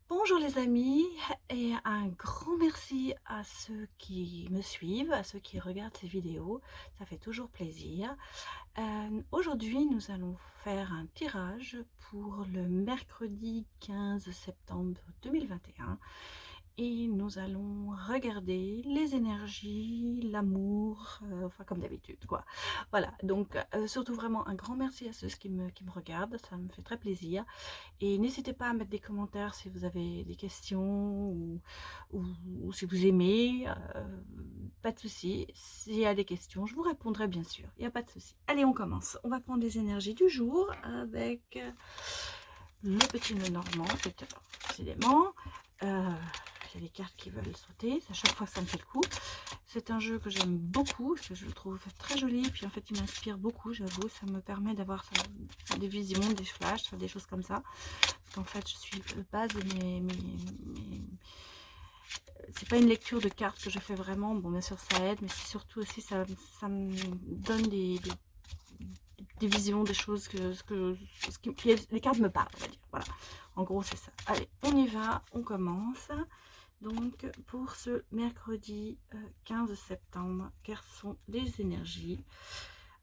Bonjour les amis et un grand merci à ceux qui me suivent, à ceux qui regardent ces vidéos, ça fait toujours plaisir. Aujourd'hui nous allons faire un tirage pour le mercredi 15 septembre 2021 et nous allons regarder les énergies, l'amour, enfin comme d'habitude quoi. Voilà, donc surtout vraiment un grand merci à ceux qui me regardent, ça me fait très plaisir. Et n'hésitez pas à mettre des commentaires si vous avez des questions ou si vous aimez, pas de souci. S'il y a des questions, je vous répondrai bien sûr, il n'y a pas de souci. Allez, on commence. On va prendre les énergies du jour avec le petit nœud normand, c'est décidément. Il y a des cartes qui veulent sauter, à chaque fois ça me fait le coup. C'est un jeu que j'aime beaucoup, parce que je le trouve très joli, et puis en fait il m'inspire beaucoup, j'avoue, ça me permet d'avoir des visions, des flashs, des choses comme ça. Parce qu'en fait je suis de base, c'est pas une lecture de cartes que je fais vraiment, bon bien sûr ça aide, mais c'est surtout aussi ça me donne des visions, des choses les cartes me parlent, on va dire, voilà. En gros c'est ça. Allez, on y va, on commence. Donc pour ce mercredi 15 septembre, quelles sont les énergies?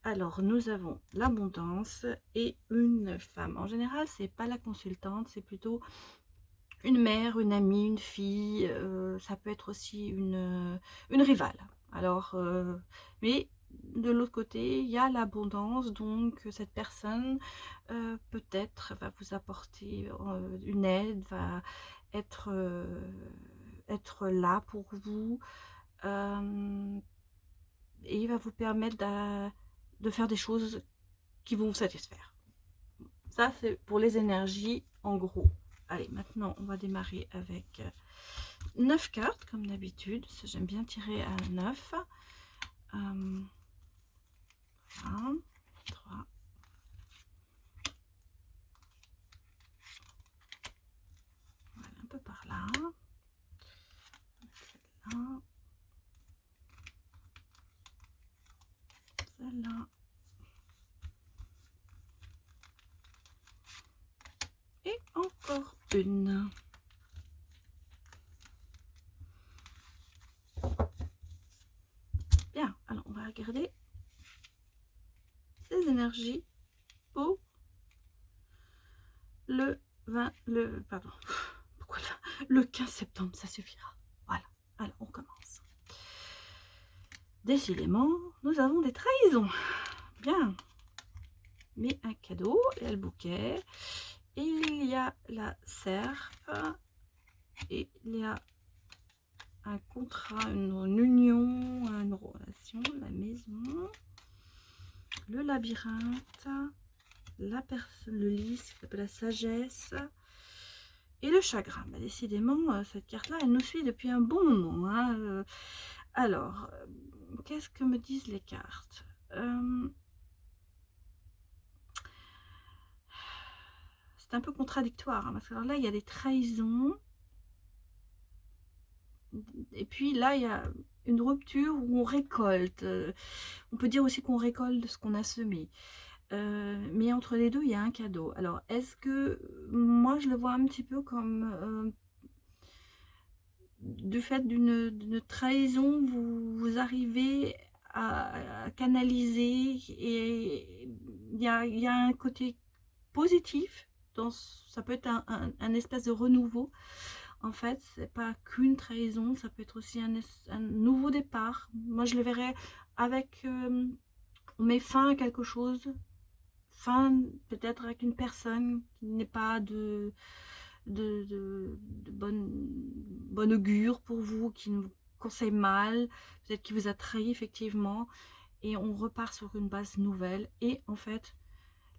Alors nous avons l'abondance et une femme. En général, c'est pas la consultante, c'est plutôt une mère, une amie, une fille. Ça peut être aussi une rivale. Alors, mais de l'autre côté, il y a l'abondance, donc cette personne peut-être va vous apporter une aide, va être, être là pour vous, et il va vous permettre de faire des choses qui vont vous satisfaire. Ça, c'est pour les énergies en gros. Allez, maintenant, on va démarrer avec 9 cartes, comme d'habitude. J'aime bien tirer à 9. 1, 3, voilà, un peu par là. Celle-là. Celle-là. Et encore une. Bien, alors on va regarder ces énergies pour pardon, pourquoi le 15 septembre, ça suffira. Voilà, alors on commence. Décidément, nous avons des trahisons. Bien. Mais un cadeau, il y a le bouquet, il y a la serpe, et il y a un contrat, une union, une relation, la maison, le labyrinthe, la personne, le lys, la sagesse et le chagrin. Bah, décidément, cette carte-là, elle nous suit depuis un bon moment. Hein. Alors, qu'est-ce que me disent les cartes? C'est un peu contradictoire, hein, parce que alors là, il y a des trahisons. Et puis là, il y a une rupture où on récolte. On peut dire aussi qu'on récolte ce qu'on a semé. Mais entre les deux, il y a un cadeau. Alors, est-ce que moi, je le vois un petit peu comme du fait d'une trahison, vous arrivez à canaliser, et il y a un côté positif. Ça peut être un espèce de renouveau. En fait, c'est pas qu'une trahison, ça peut être aussi un nouveau départ. Moi, je le verrais avec, on met fin à quelque chose, fin peut-être avec une personne qui n'est pas de bonne augure pour vous, qui nous conseille mal, peut-être qui vous a trahi effectivement, et on repart sur une base nouvelle. Et en fait,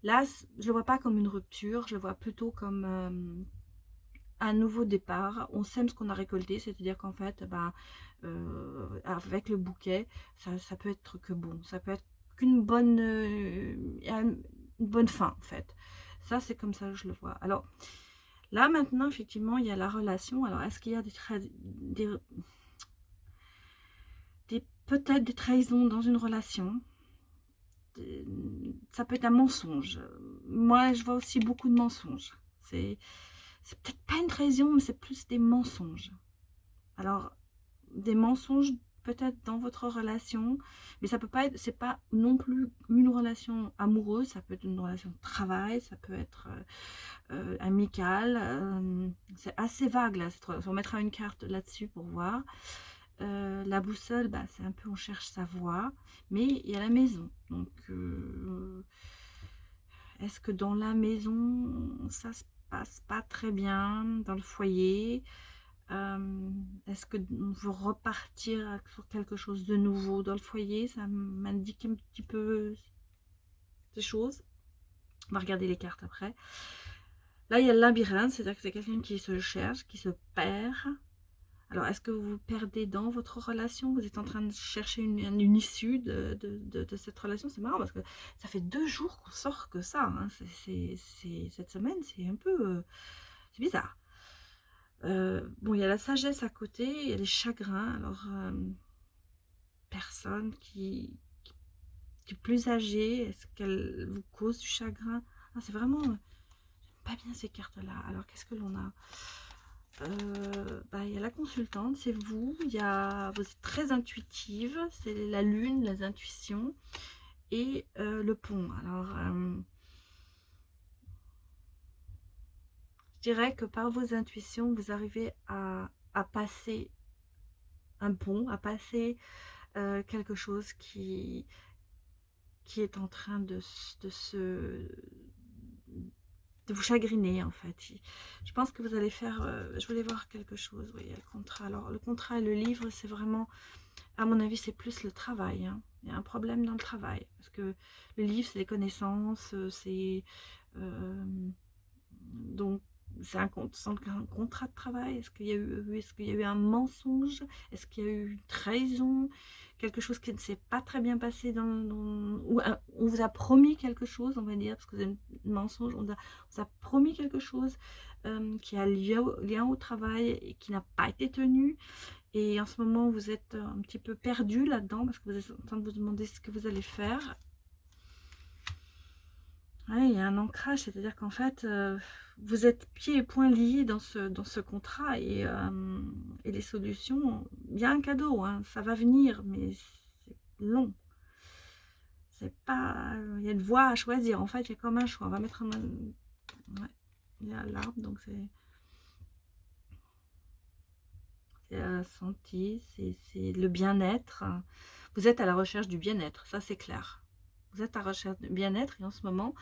là, je le vois pas comme une rupture, je le vois plutôt comme un nouveau départ. On sème ce qu'on a récolté, c'est-à-dire qu'en fait, avec le bouquet, ça peut être que bon, ça peut être qu'une une bonne fin en fait. Ça, c'est comme ça que je le vois. Alors là maintenant, effectivement, il y a la relation. Alors est-ce qu'il y a peut-être des trahisons dans une relation? Ça peut être un mensonge. Moi, je vois aussi beaucoup de mensonges. C'est peut-être pas une trahison, mais c'est plus des mensonges. Alors, des mensonges peut-être dans votre relation, mais ça peut pas être, c'est pas non plus une relation amoureuse, ça peut être une relation de travail, ça peut être amicale, c'est assez vague là, cette relation. On mettra une carte là-dessus pour voir. La boussole, bah, c'est un peu on cherche sa voie, mais il y a la maison. Donc, est-ce que dans la maison, ça se passe pas très bien, dans le foyer? Est-ce que on veut repartir sur quelque chose de nouveau dans le foyer? Ça m'indique un petit peu ces choses. On va regarder les cartes après. Là, il y a le labyrinthe, c'est-à-dire que c'est quelqu'un qui se cherche, qui se perd. Alors, est-ce que vous vous perdez dans votre relation? Vous êtes en train de chercher une issue de cette relation? C'est marrant parce que ça fait 2 jours qu'on sort que ça, hein. Cette semaine, c'est un peu... c'est bizarre. Bon, il y a la sagesse à côté, il y a les chagrins. Alors, personne qui est plus âgée, est-ce qu'elle vous cause du chagrin? Ah, c'est vraiment pas bien ces cartes-là. Alors, qu'est-ce que l'on a? Bah, il y a la consultante, c'est vous. Vous êtes très intuitive, c'est la lune, les intuitions. Et le pont. Alors, je dirais que par vos intuitions, vous arrivez à passer un pont, à passer quelque chose qui est en train de vous chagriner en fait. Je pense que vous allez faire, je voulais voir quelque chose, oui, il y a le contrat. Alors le contrat et le livre, c'est vraiment, à mon avis, c'est plus le travail, hein. Il y a un problème dans le travail, parce que le livre, c'est les connaissances, c'est... euh, donc, c'est un contrat de travail. Est-ce qu'il y a eu un mensonge? Est-ce qu'il y a eu une trahison? Quelque chose qui ne s'est pas très bien passé ou on vous a promis quelque chose, on va dire, parce que vous avez un mensonge, on vous a promis quelque chose qui a lien au travail et qui n'a pas été tenu. Et en ce moment, vous êtes un petit peu perdu là-dedans parce que vous êtes en train de vous demander ce que vous allez faire. Ouais, il y a un ancrage, c'est-à-dire qu'en fait, vous êtes pieds et poings liés dans ce contrat et les solutions, il y a un cadeau, hein, ça va venir, mais c'est long. C'est pas, il y a une voie à choisir. En fait, il y a comme un choix. On va mettre ouais, il y a l'arbre, donc c'est senti, c'est le bien-être. Vous êtes à la recherche du bien-être, ça c'est clair. Vous êtes à la recherche du bien-être et en ce moment,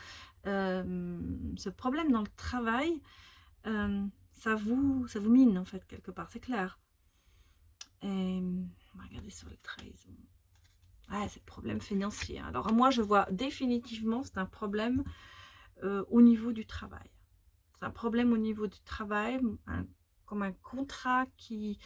ce problème dans le travail, ça vous mine en fait quelque part, c'est clair. Et on va regarder sur les trahison. Ah, c'est le problème financier. Alors moi, je vois définitivement, c'est un problème au niveau du travail. C'est un problème au niveau du travail, comme un contrat qui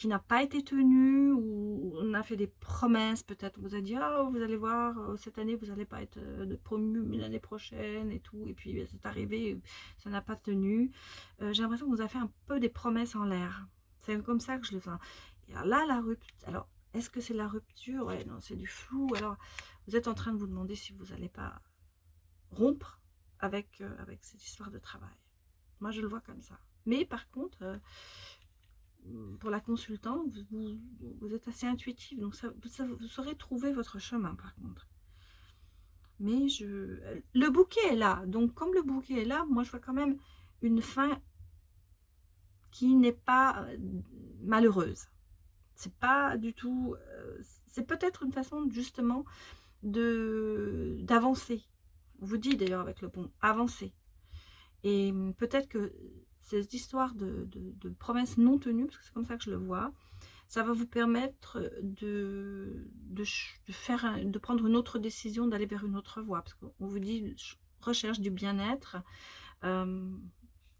n'a pas été tenu, ou on a fait des promesses, peut-être on vous a dit, ah, vous allez voir, cette année, vous n'allez pas être promu, mais l'année prochaine, et tout, et puis ben, c'est arrivé, ça n'a pas tenu. J'ai l'impression qu'on vous a fait un peu des promesses en l'air. C'est comme ça que je le sens. Et alors là, la rupture, alors, est-ce que c'est la rupture? Ouais, non, c'est du flou. Alors, vous êtes en train de vous demander si vous n'allez pas rompre avec cette histoire de travail. Moi, je le vois comme ça. Mais par contre, pour la consultante, vous êtes assez intuitive, donc vous saurez trouver votre chemin, par contre. Mais le bouquet est là, donc comme le bouquet est là, moi, je vois quand même une fin qui n'est pas malheureuse. C'est pas du tout... c'est peut-être une façon, justement, d'avancer. On vous dit d'ailleurs avec le pont, avancer. Et peut-être que cette histoire de promesses non tenues, parce que c'est comme ça que je le vois, ça va vous permettre de prendre une autre décision, d'aller vers une autre voie. Parce qu'on vous dit recherche du bien-être,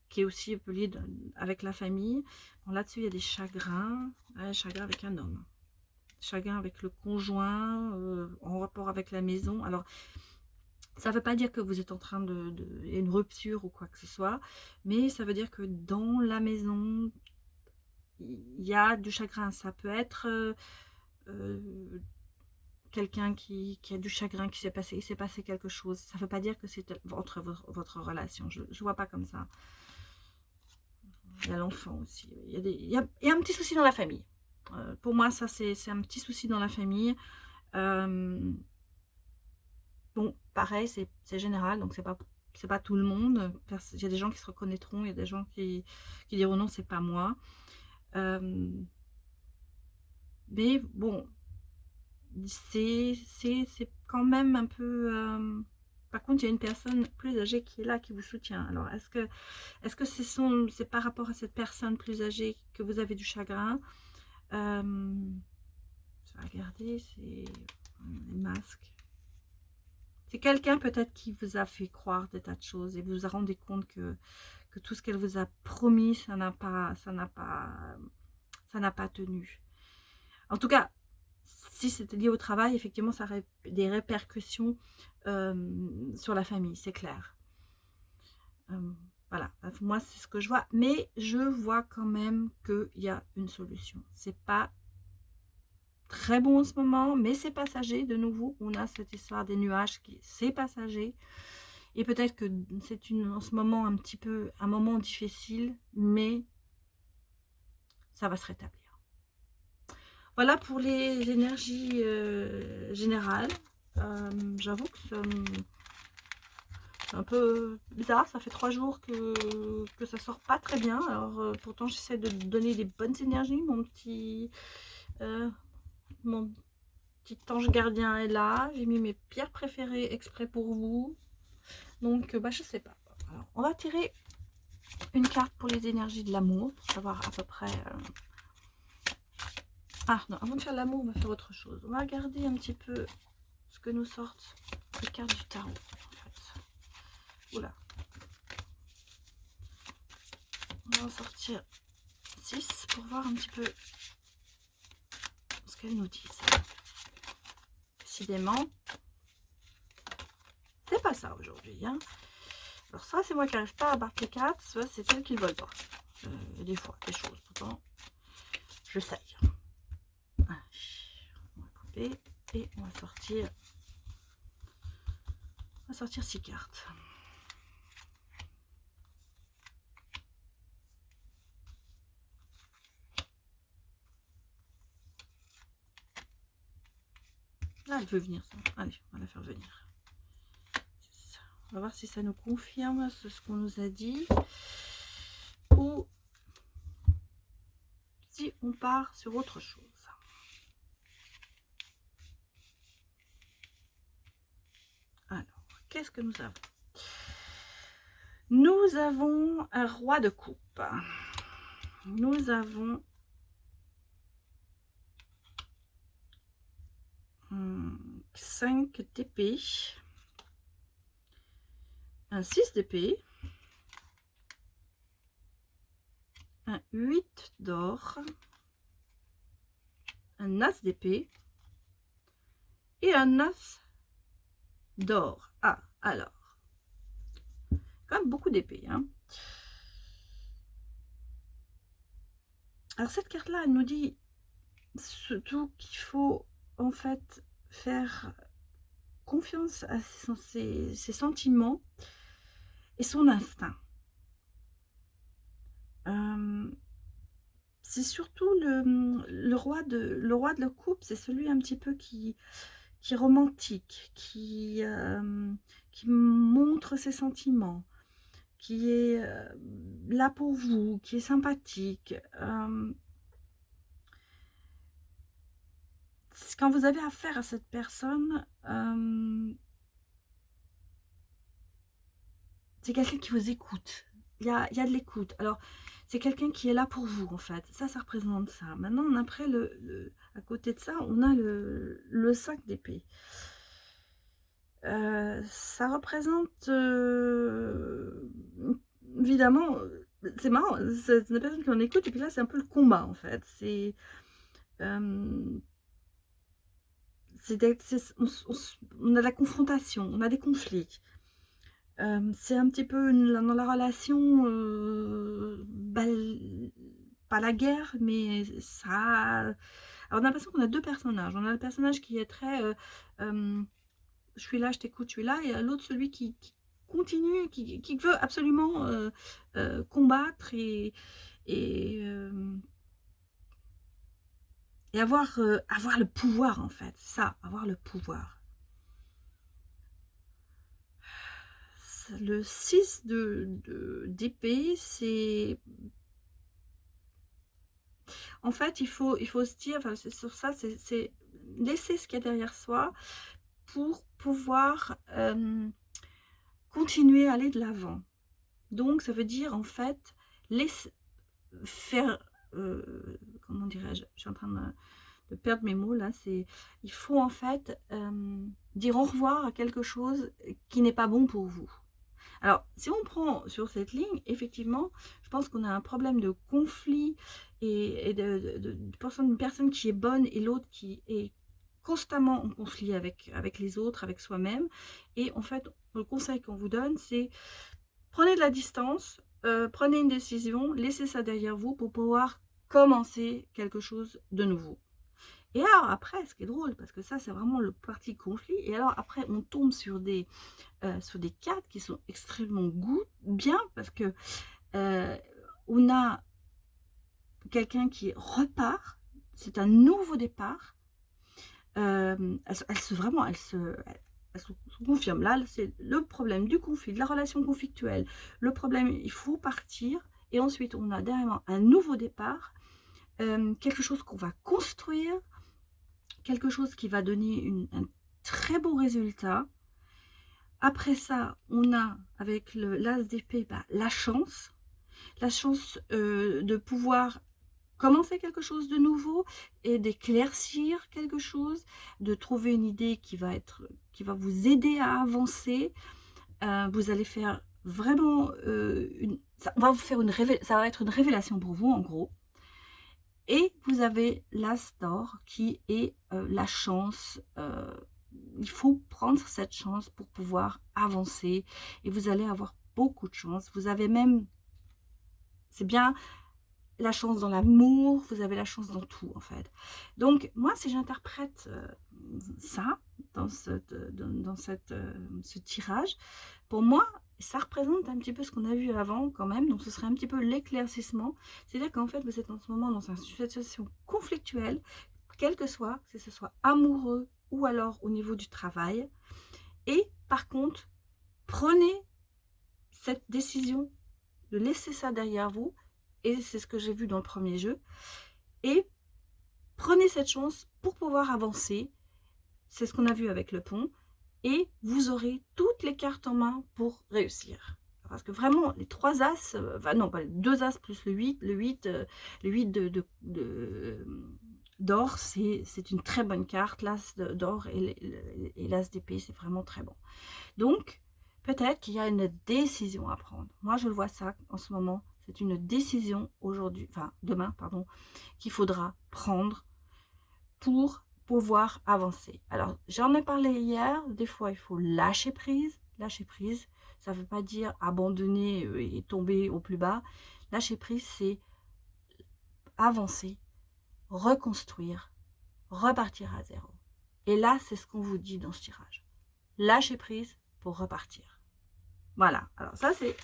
qui est aussi un peu lié avec la famille. Bon, là-dessus, il y a des chagrins, chagrins avec un homme. Chagrin avec le conjoint, en rapport avec la maison. Alors, ça ne veut pas dire que vous êtes en train y a une rupture ou quoi que ce soit, mais ça veut dire que dans la maison, il y a du chagrin. Ça peut être quelqu'un qui a du chagrin, il s'est passé quelque chose. Ça ne veut pas dire que c'est votre relation. Je ne vois pas comme ça. Il y a l'enfant aussi. Il y a un petit souci dans la famille. Pour moi, ça, c'est un petit souci dans la famille. Bon, pareil, c'est général, donc c'est pas tout le monde. Il y a des gens qui se reconnaîtront, il y a des gens qui diront non, c'est pas moi. Mais bon, c'est quand même un peu... Par contre, il y a une personne plus âgée qui est là, qui vous soutient. Alors, est-ce que c'est par rapport à cette personne plus âgée que vous avez du chagrin? Je vais regarder, c'est les masques. C'est quelqu'un peut-être qui vous a fait croire des tas de choses et vous vous rendez compte que tout ce qu'elle vous a promis, ça n'a pas tenu. En tout cas, si c'était lié au travail, effectivement, ça aurait des répercussions sur la famille, c'est clair. Voilà, moi c'est ce que je vois, mais je vois quand même qu'il y a une solution. C'est pas très bon en ce moment, mais c'est passager. De nouveau, on a cette histoire des nuages qui c'est passager. Et peut-être que c'est en ce moment un moment difficile, mais ça va se rétablir. Voilà pour les énergies générales. J'avoue que c'est un peu bizarre. Ça fait 3 jours que ça sort pas très bien. Alors pourtant j'essaie de donner des bonnes énergies. Mon petit ange gardien est là. J'ai mis mes pierres préférées exprès pour vous. Donc je sais pas. Alors, on va tirer une carte pour les énergies de l'amour, pour savoir à peu près... Ah non, avant de faire l'amour, on va faire autre chose. On va regarder un petit peu ce que nous sortent les cartes du tarot, en fait. Oula. On va en sortir 6 pour voir un petit peu ce qu'elles nous disent. Décidément, c'est pas ça aujourd'hui. Hein. Alors ça, c'est moi qui n'arrive pas à battre les cartes, soit c'est elles qui ne veulent pas. Des fois, des choses, pourtant, j'essaye. On va couper et on va sortir 6 cartes. Ah, elle veut venir, ça. Allez, on va la faire venir. On va voir si ça nous confirme ce qu'on nous a dit. Ou si on part sur autre chose. Alors, qu'est-ce que nous avons? Nous avons un roi de coupe. Nous avons un 5 d'épée, un 6 d'épée, un 8 d'or, un as d'épée et un as d'or. Ah, alors, quand même beaucoup d'épée, hein. Alors cette carte là, elle nous dit surtout qu'il faut en fait faire confiance à ses sentiments et son instinct. C'est surtout le roi de la coupe, c'est celui un petit peu qui est romantique, qui montre ses sentiments, qui est là pour vous, qui est sympathique. Quand vous avez affaire à cette personne, c'est quelqu'un qui vous écoute. Il y a de l'écoute. Alors, c'est quelqu'un qui est là pour vous, en fait. Ça représente ça. Maintenant, après, à côté de ça, on a le 5 d'épée. Ça représente, évidemment, c'est marrant, c'est une personne qui en écoute, et puis là, c'est un peu le combat, en fait. On a la confrontation, on a des conflits. C'est un petit peu dans la relation, pas la guerre, mais ça... Alors, on a l'impression qu'on a deux personnages. On a le personnage qui est très... je suis là, je t'écoute, je suis là. Et l'autre, celui qui continue, qui veut absolument combattre et, euh, et avoir le pouvoir, en fait. Ça, avoir le pouvoir. Le 6 d'épée, c'est... En fait, il faut se dire, enfin, c'est sur ça, c'est laisser ce qu'il y a derrière soi pour pouvoir continuer à aller de l'avant. Donc, ça veut dire, en fait, laisser faire... comment dirais-je? Je suis en train de perdre mes mots, là. Il faut, en fait, dire au revoir à quelque chose qui n'est pas bon pour vous. Alors, si on prend sur cette ligne, effectivement, je pense qu'on a un problème de conflit et d'une personne qui est bonne et l'autre qui est constamment en conflit avec les autres, avec soi-même. Et en fait, le conseil qu'on vous donne, c'est prenez de la distance, prenez une décision, laissez ça derrière vous pour pouvoir commencer quelque chose de nouveau. Et alors après, ce qui est drôle, parce que ça, c'est vraiment le parti conflit, et alors après, on tombe sur des cartes qui sont extrêmement bien, parce que on a quelqu'un qui repart, c'est un nouveau départ, elle se confirme. Là, c'est le problème du conflit, de la relation conflictuelle. Le problème, il faut partir, et ensuite, on a derrière un nouveau départ, quelque chose qu'on va construire, quelque chose qui va donner un très beau résultat. Après ça, on a avec l'as d'épée la chance de pouvoir commencer quelque chose de nouveau et d'éclaircir quelque chose, de trouver une idée qui va vous aider à avancer. Vous allez faire vraiment ça va vous faire ça va être une révélation pour vous en gros. Et vous avez l'as d'or qui est la chance. Il faut prendre cette chance pour pouvoir avancer et vous allez avoir beaucoup de chance. Vous avez même, c'est bien, la chance dans l'amour, vous avez la chance dans tout en fait. Donc moi, si j'interprète ça dans ce tirage, pour moi, ça représente un petit peu ce qu'on a vu avant quand même, donc ce serait un petit peu l'éclaircissement. C'est-à-dire qu'en fait, vous êtes en ce moment dans une situation conflictuelle, quel que soit, que ce soit amoureux ou alors au niveau du travail. Et par contre, prenez cette décision de laisser ça derrière vous, et c'est ce que j'ai vu dans le premier jeu, et prenez cette chance pour pouvoir avancer. C'est ce qu'on a vu avec le pont, et vous aurez toutes les cartes en main pour réussir. Parce que vraiment, les trois as, enfin non, pas les deux as plus le 8 d'or, c'est une très bonne carte. L'as d'or et l'as d'épée, c'est vraiment très bon. Donc, peut-être qu'il y a une décision à prendre. Moi, je le vois ça en ce moment. C'est une décision aujourd'hui, enfin demain, pardon, qu'il faudra prendre pour pouvoir avancer. Alors, j'en ai parlé hier. Des fois, il faut lâcher prise. Lâcher prise, ça ne veut pas dire abandonner et tomber au plus bas. Lâcher prise, c'est avancer, reconstruire, repartir à zéro. Et là, c'est ce qu'on vous dit dans ce tirage. Lâcher prise pour repartir. Voilà. Alors ça, c'est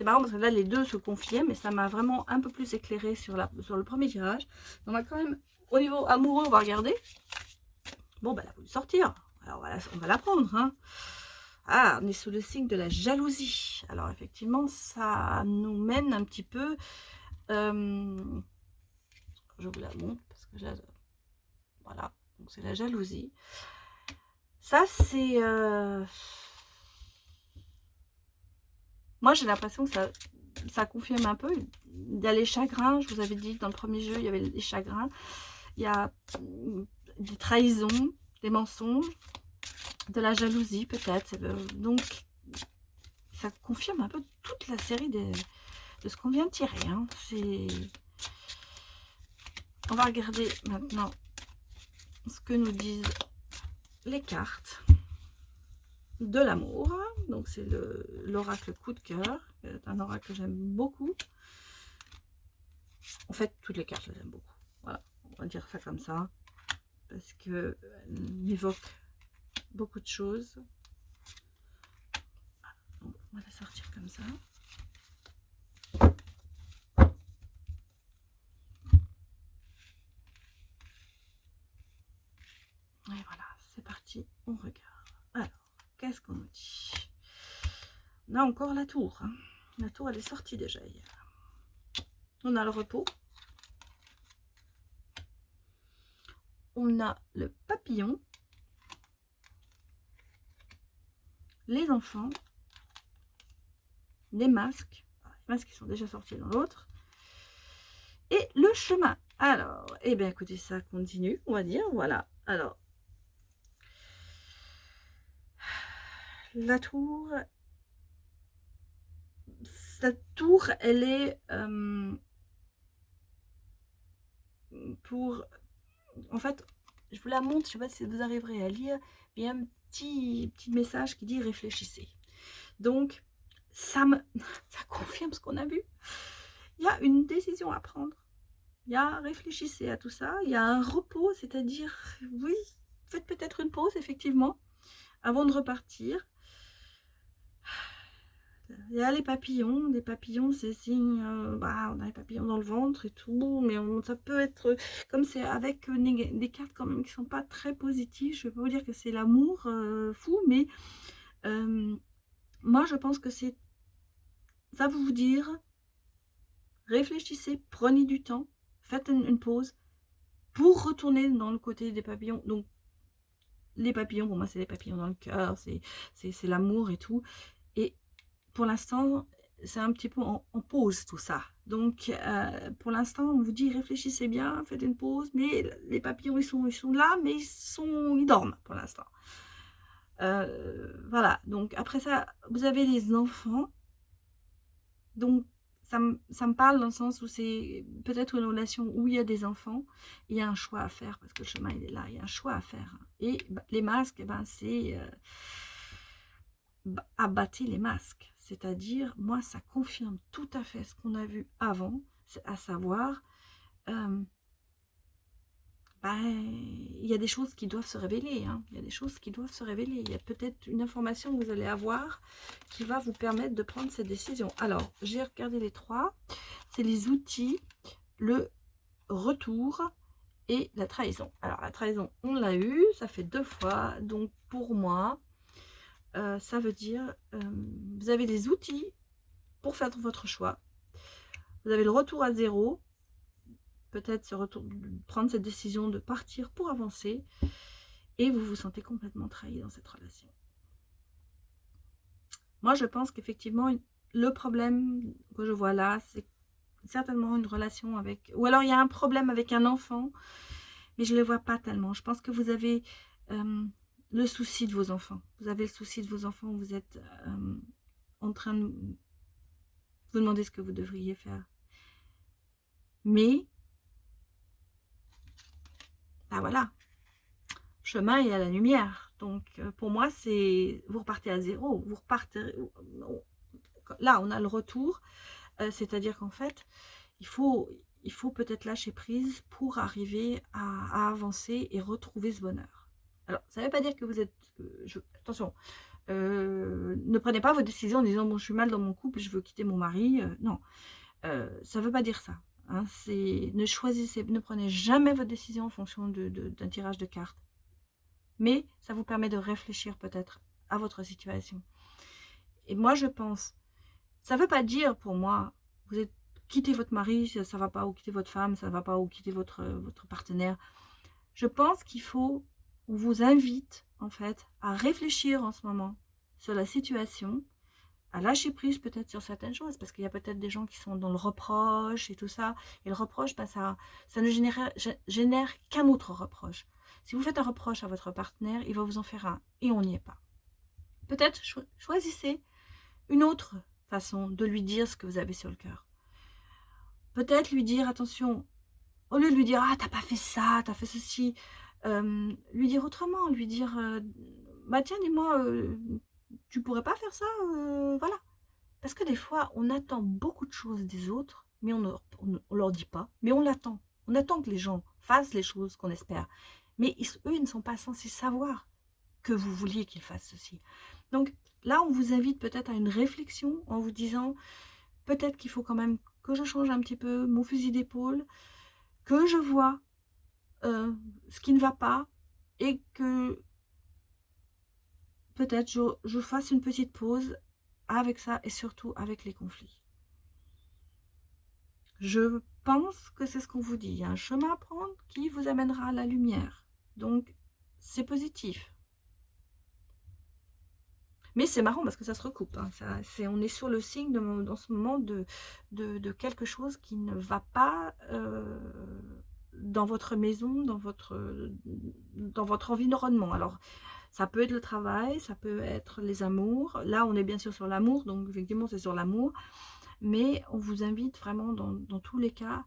marrant parce que là, les deux se confiaient, mais ça m'a vraiment un peu plus éclairé sur le premier tirage. On va quand même, au niveau amoureux, on va regarder. Bon, bah, elle a voulu sortir. Alors, voilà, on va la prendre. Hein. Ah, on est sous le signe de la jalousie. Alors, effectivement, ça nous mène un petit peu... je vous la montre parce que là... Voilà, donc c'est la jalousie. Ça, c'est... Moi, j'ai l'impression que ça confirme un peu. Il y a les chagrins, je vous avais dit dans le premier jeu, il y avait les chagrins. Il y a des trahisons, des mensonges, de la jalousie peut-être. Donc, ça confirme un peu toute la série de ce qu'on vient de tirer. Hein. On va regarder maintenant ce que nous disent les cartes de l'amour. Donc, c'est l'oracle coup de cœur. C'est un oracle que j'aime beaucoup. En fait, toutes les cartes, je les aime beaucoup. Voilà, on va dire ça comme ça. Parce qu'elles m'évoquent beaucoup de choses. Donc, on va la sortir comme ça. Et voilà, c'est parti, on regarde. Alors, qu'est-ce qu'on nous dit? On a encore la tour. Hein. La tour, elle est sortie déjà hier. On a le repos. On a le papillon. Les enfants. Les masques. Les masques qui sont déjà sortis dans l'autre. Et le chemin. Alors, eh bien écoutez, ça continue, on va dire. Voilà. Alors, la tour. Cette tour, elle est pour... En fait, je vous la montre, je ne sais pas si vous arriverez à lire. Il y a un petit message qui dit réfléchissez. Donc, ça confirme ce qu'on a vu. Il y a une décision à prendre. Il y a réfléchissez à tout ça. Il y a un repos, c'est-à-dire, oui, faites peut-être une pause, effectivement, avant de repartir. Il y a les papillons. Des papillons, c'est signe, on a les papillons dans le ventre et tout, mais ça peut être, comme c'est avec des cartes quand même qui sont pas très positives, je ne vais pas vous dire que c'est l'amour fou, mais moi je pense que c'est, ça vous dire, réfléchissez, prenez du temps, faites une pause, pour retourner dans le côté des papillons. Donc, les papillons, pour moi, c'est les papillons dans le cœur, c'est l'amour et tout. Et pour l'instant, c'est un petit peu en pause tout ça. Donc, pour l'instant, on vous dit réfléchissez bien, faites une pause. Mais les papillons, ils sont là, mais ils dorment pour l'instant. Voilà. Donc, après ça, vous avez les enfants. Donc, ça me parle dans le sens où c'est peut-être une relation où il y a des enfants, il y a un choix à faire, parce que le chemin, il est là, il y a un choix à faire. Et les masques, c'est abattez les masques. C'est-à-dire, moi, ça confirme tout à fait ce qu'on a vu avant, à savoir, il y a des choses qui doivent se révéler. Hein. Il y a des choses qui doivent se révéler. Il y a peut-être une information que vous allez avoir qui va vous permettre de prendre cette décision. Alors, j'ai regardé les trois. C'est les outils, le retour et la trahison. Alors, la trahison, on l'a eu. Ça fait 2 fois. Donc, pour moi, ça veut dire, vous avez les outils pour faire votre choix. Vous avez le retour à zéro. Peut-être prendre cette décision de partir pour avancer, et vous vous sentez complètement trahi dans cette relation. Moi, je pense qu'effectivement, le problème que je vois là, c'est certainement une relation avec... Ou alors, il y a un problème avec un enfant, mais je ne le vois pas tellement. Je pense que vous avez le souci de vos enfants. Vous avez le souci de vos enfants, vous êtes en train de vous demander ce que vous devriez faire. Mais, voilà. Chemin et à la lumière. Donc, pour moi, c'est vous repartez à zéro. Vous repartez... Là, on a le retour. C'est-à-dire qu'en fait, il faut peut-être lâcher prise pour arriver à avancer et retrouver ce bonheur. Alors, ça ne veut pas dire que vous êtes... attention, ne prenez pas vos décisions en disant « bon, je suis mal dans mon couple, je veux quitter mon mari ». Non, ça ne veut pas dire ça. Hein, ne prenez jamais votre décision en fonction d'un tirage de cartes. Mais ça vous permet de réfléchir peut-être à votre situation. Et moi, je pense, ça ne veut pas dire pour moi, vous êtes quitter votre mari, ça ne va pas, ou quitter votre femme, ça ne va pas, ou quitter votre partenaire. Je pense qu'il faut, on vous invite en fait à réfléchir en ce moment sur la situation, à lâcher prise peut-être sur certaines choses, parce qu'il y a peut-être des gens qui sont dans le reproche et tout ça. Et le reproche, ça ne génère qu'un autre reproche. Si vous faites un reproche à votre partenaire, il va vous en faire un, et on n'y est pas. Peut-être choisissez une autre façon de lui dire ce que vous avez sur le cœur. Peut-être lui dire, attention, au lieu de lui dire, ah, t'as pas fait ça, t'as fait ceci, lui dire autrement, lui dire, bah tiens, dis-moi, tu pourrais pas faire ça, voilà. Parce que des fois, on attend beaucoup de choses des autres, mais on leur dit pas, mais on l'attend. On attend que les gens fassent les choses qu'on espère. Mais eux, ils ne sont pas censés savoir que vous vouliez qu'ils fassent ceci. Donc là, on vous invite peut-être à une réflexion en vous disant, peut-être qu'il faut quand même que je change un petit peu mon fusil d'épaule, que je vois ce qui ne va pas et que peut-être je fasse une petite pause avec ça et surtout avec les conflits. Je pense que c'est ce qu'on vous dit. Il y a un chemin à prendre qui vous amènera à la lumière. Donc, c'est positif. Mais c'est marrant parce que ça se recoupe. Hein. On est sur le signe dans ce moment de quelque chose qui ne va pas dans votre maison, dans votre environnement. Alors, ça peut être le travail, ça peut être les amours. Là, on est bien sûr sur l'amour, donc effectivement, c'est sur l'amour. Mais on vous invite vraiment, dans tous les cas,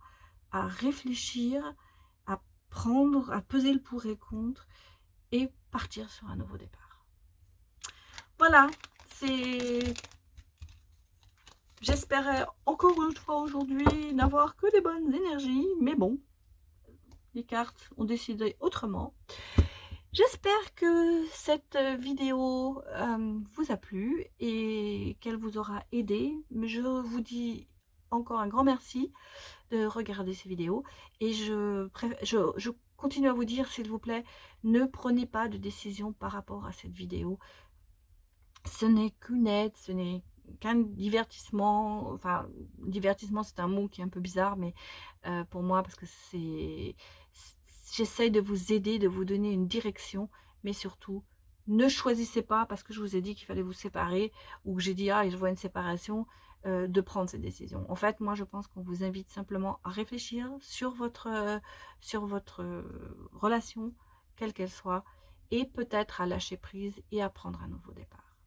à réfléchir, à à peser le pour et le contre et partir sur un nouveau départ. Voilà, j'espérais encore une fois aujourd'hui n'avoir que des bonnes énergies, mais bon, les cartes ont décidé autrement. J'espère que cette vidéo vous a plu et qu'elle vous aura aidé. Je vous dis encore un grand merci de regarder ces vidéos et je continue à vous dire, s'il vous plaît, ne prenez pas de décision par rapport à cette vidéo. Ce n'est qu'une aide, ce n'est qu'un divertissement. Enfin, divertissement, c'est un mot qui est un peu bizarre, mais pour moi, parce que j'essaye de vous aider, de vous donner une direction, mais surtout, ne choisissez pas, parce que je vous ai dit qu'il fallait vous séparer, ou que j'ai dit, ah, je vois une séparation, de prendre cette décision. En fait, moi, je pense qu'on vous invite simplement à réfléchir sur votre relation, quelle qu'elle soit, et peut-être à lâcher prise et à prendre un nouveau départ.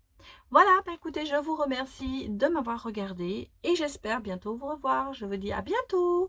Voilà, bah écoutez, je vous remercie de m'avoir regardé et j'espère bientôt vous revoir. Je vous dis à bientôt.